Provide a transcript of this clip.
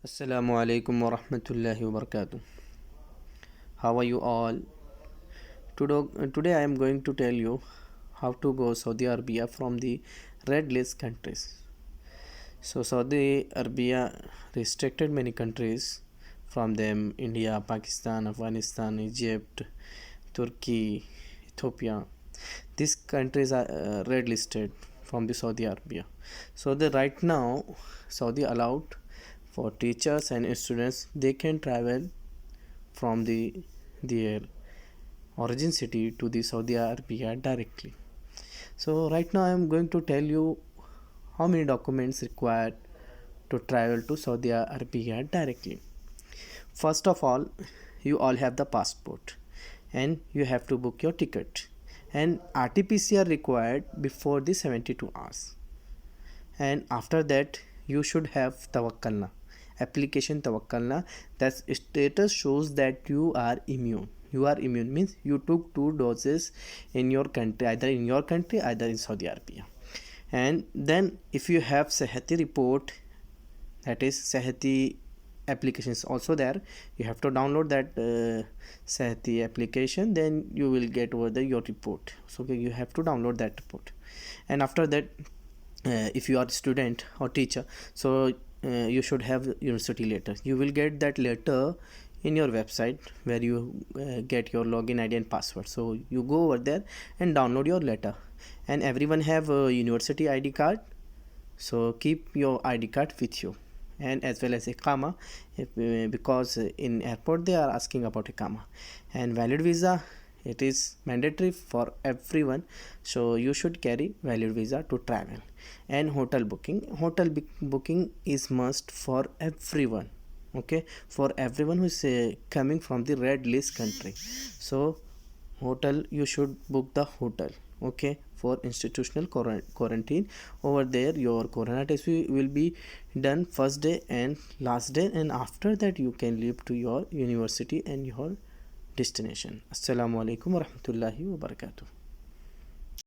Assalamu alaikum wa rahmatullahi wa barakatuh. How are you all? Today I am going to tell you how to go Saudi Arabia from the red list countries. So Saudi Arabia restricted many countries from them: India, Pakistan, Afghanistan, Egypt, Turkey, Ethiopia. These countries are red listed from the Saudi Arabia. So the right now Saudi allowed for teachers and students, they can travel from their origin city to the Saudi Arabia directly. So right now I am going to tell you how many documents required to travel to Saudi Arabia directly. First of all, you all have the passport and you have to book your ticket, and RT-PCR required before the 72 hours. And after that you should have tawakkalna application. Tawakkalna, that status shows that you are immune means you took 2 doses in your country, either in Saudi Arabia. And then if you have sahati report, that is sahati application is also there, you have to download that sahati application, then you will get over there your report. So you have to download that report. And after that, if you are a student or teacher, so you should have university letter. You will get that letter in your website where you get your login ID and password. So you go over there and download your letter. And everyone have a university ID card, so keep your ID card with you, and as well as Iqama, because in airport they are asking about Iqama. And valid visa, it is mandatory for everyone, so you should carry valid visa to travel. And hotel booking is must for everyone, okay, for everyone who is coming from the red list country. So hotel, you should book the hotel, okay, for institutional quarantine. Over there your corona test will be done first day and last day, and after that you can leave to your university and your destination. Assalamu alaikum wa rahmatullahi wa barakatuh.